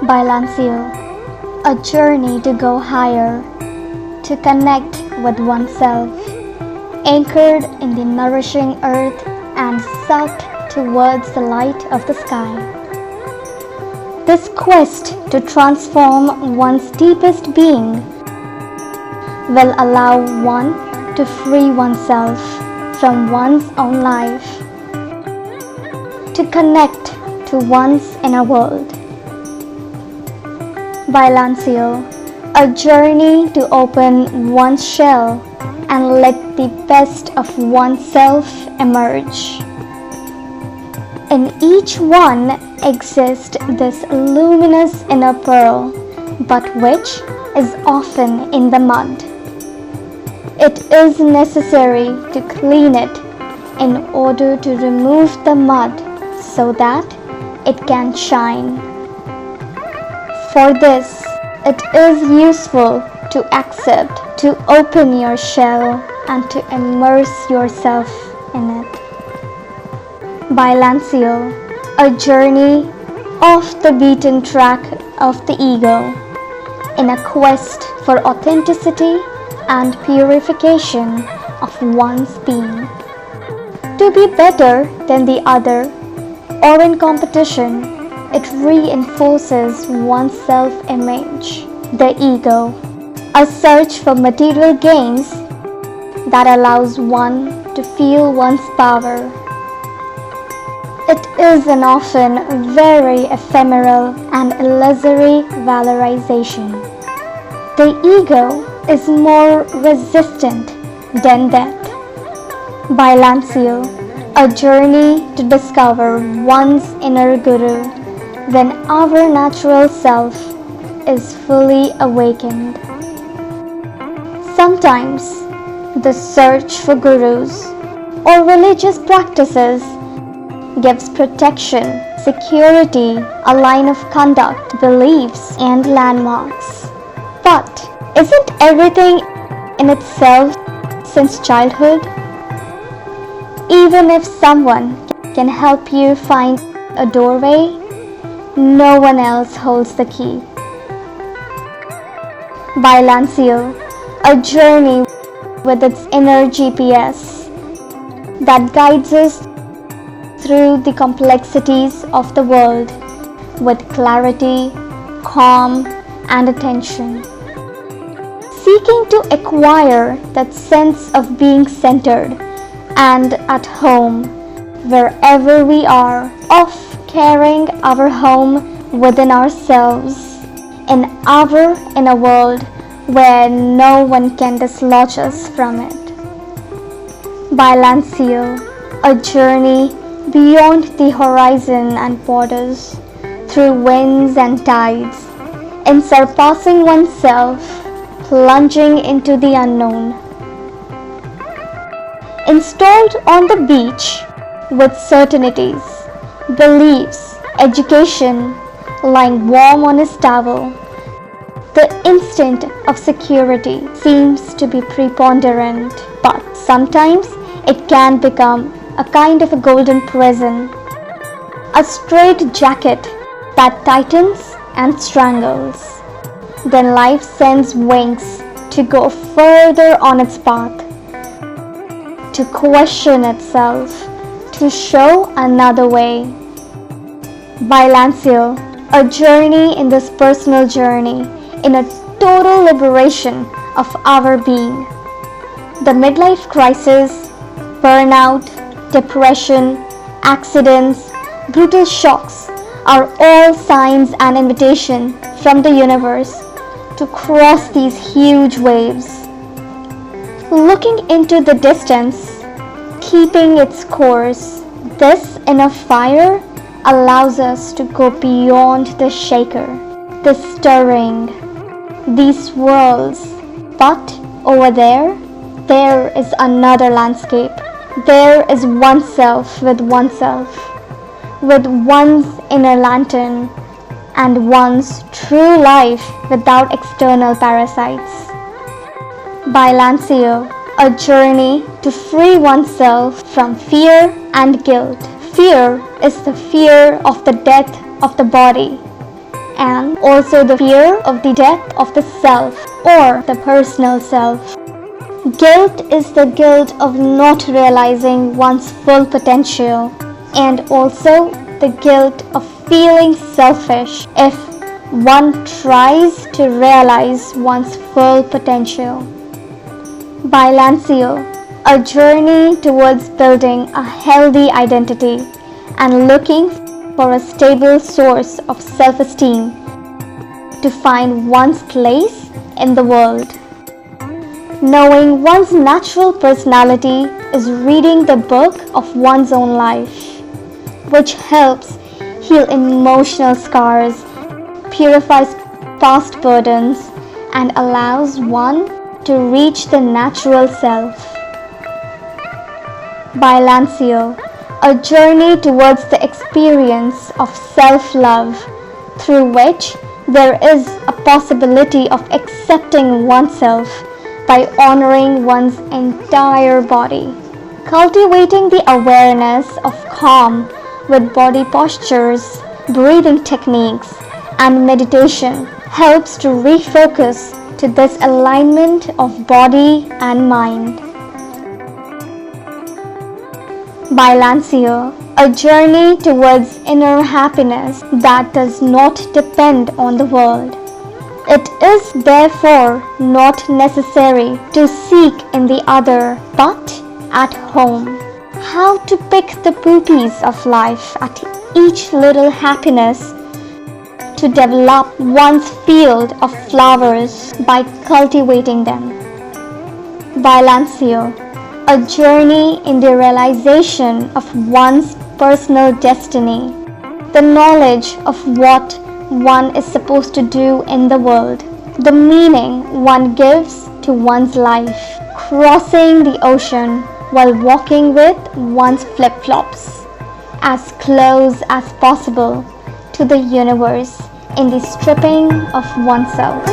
Bilanciel, a journey to go higher, to connect with oneself, anchored in the nourishing earth and sucked towards the light of the sky. This quest to transform one's deepest being will allow one to free oneself from one's own life, to connect to one's inner world. Bilanciel, a journey to open one's shell and let the best of oneself emerge. In each one exists this luminous inner pearl, but which is often in the mud. It is necessary to clean it in order to remove the mud so that it can shine. For this, it is useful to accept, to open your shell and to immerse yourself in it. Bilanciel, a journey off the beaten track of the ego, in a quest for authenticity and purification of one's being. To be better than the other, or in competition, it reinforces one's self-image, the ego, a search for material gains that allows one to feel one's power. It is an often very ephemeral and illusory valorization. The ego is more resistant than death. Bilanciel, a journey to discover one's inner guru when our natural self is fully awakened. Sometimes the search for gurus or religious practices gives protection, security, a line of conduct, beliefs, and landmarks. But isn't everything in itself since childhood? Even if someone can help you find a doorway, no one else holds the key. Bilanciel, a journey with its inner GPS that guides us through the complexities of the world with clarity, calm, and attention. Seeking to acquire that sense of being centered and at home wherever we are, of carrying our home within ourselves, in our inner world where no one can dislodge us from it. Bilanciel, a journey beyond the horizon and borders, through winds and tides, in surpassing oneself, plunging into the unknown. Installed on the beach with certainties, beliefs, education lying warm on his towel, the instinct of security seems to be preponderant, but sometimes it can become a kind of a golden prison, a straight jacket that tightens and strangles. Then life sends wings to go further on its path, to question itself, to show another way. Bilanciel, a journey in this personal journey, in a total liberation of our being. The midlife crisis, burnout, depression, accidents, brutal shocks are all signs and invitation from the universe to cross these huge waves. Looking into the distance, keeping its course, this inner fire allows us to go beyond the shaker, the stirring, these swirls. But over there is another landscape. There is oneself, with one's inner lantern, and one's true life without external parasites. Bilanciel, a journey to free oneself from fear and guilt. Fear is the fear of the death of the body, and also the fear of the death of the self or the personal self. Guilt is the guilt of not realizing one's full potential, and also the guilt of feeling selfish if one tries to realize one's full potential. Bilanciel, a journey towards building a healthy identity and looking for a stable source of self-esteem to find one's place in the world. Knowing one's natural personality is reading the book of one's own life, which helps heal emotional scars, purifies past burdens, and allows one to reach the natural self. Bilanciel, a journey towards the experience of self-love through which there is a possibility of accepting oneself by honoring one's entire body. Cultivating the awareness of calm with body postures, breathing techniques, and meditation helps to refocus to this alignment of body and mind. Bilanciel, a journey towards inner happiness that does not depend on the world. It is therefore not necessary to seek in the other, but at home. How to pick the poppies of life at each little happiness to develop one's field of flowers by cultivating them. Bilanciel, a journey in the realization of one's personal destiny, the knowledge of what one is supposed to do in the world, the meaning one gives to one's life, crossing the ocean while walking with one's flip-flops, as close as possible to the universe in the stripping of oneself.